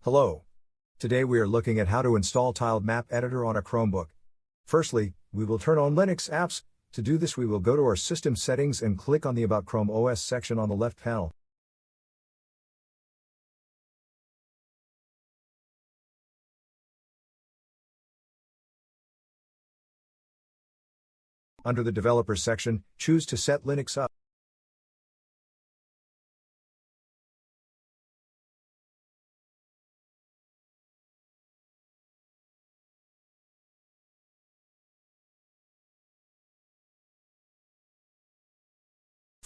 Hello. Today we are looking at how to install Tiled Map Editor on a Chromebook. Firstly, we will turn on Linux apps. To do this, we will go to our system settings and click on the About Chrome OS section on the left panel. Under the Developers section, choose to set Linux up.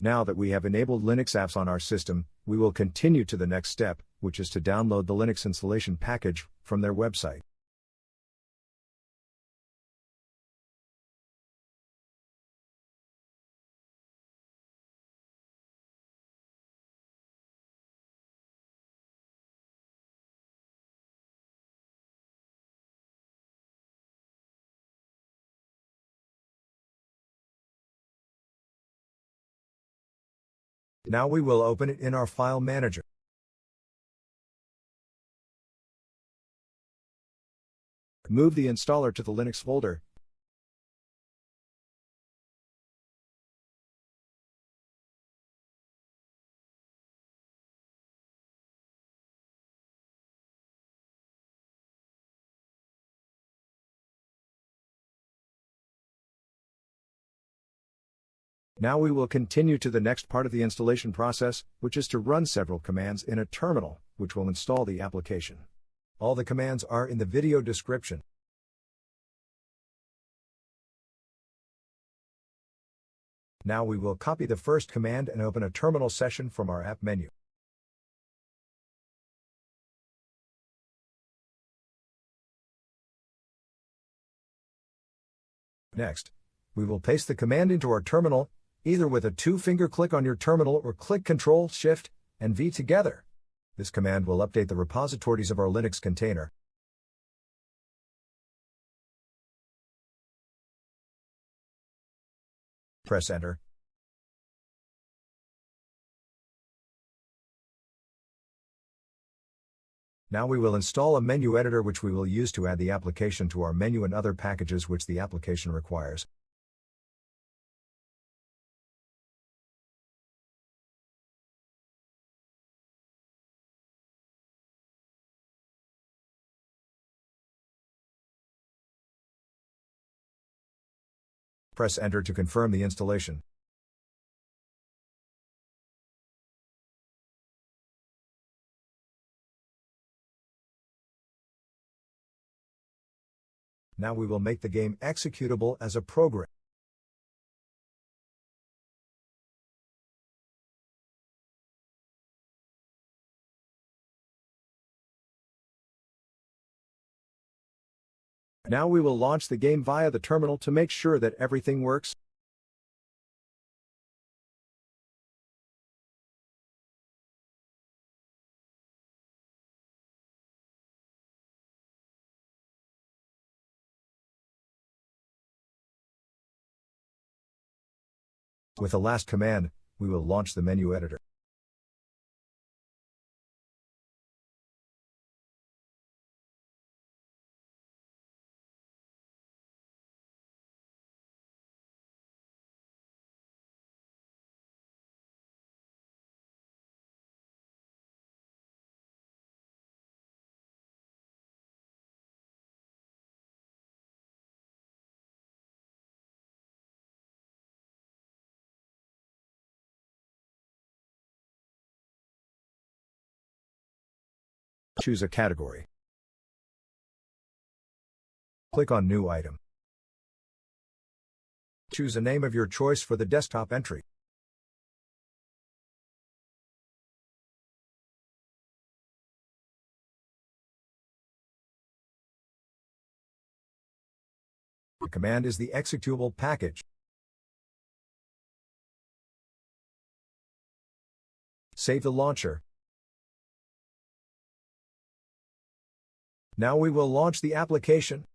Now that we have enabled Linux apps on our system, we will continue to the next step, which is to download the Linux installation package from their website. Now we will open it in our file manager. Move the installer to the Linux folder. Now we will continue to the next part of the installation process, which is to run several commands in a terminal, which will install the application. All the commands are in the video description. Now we will copy the first command and open a terminal session from our app menu. Next, we will paste the command into our terminal, either with a two-finger click on your terminal or click Ctrl, Shift, and V together. This command will update the repositories of our Linux container. Press Enter. Now we will install a menu editor which we will use to add the application to our menu and other packages which the application requires. Press Enter to confirm the installation. Now we will make the game executable as a program. Now we will launch the game via the terminal to make sure that everything works. With the last command, we will launch the menu editor. Choose a category. Click on New Item. Choose a name of your choice for the desktop entry. The command is the executable package. Save the launcher. Now we will launch the application.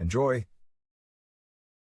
Enjoy!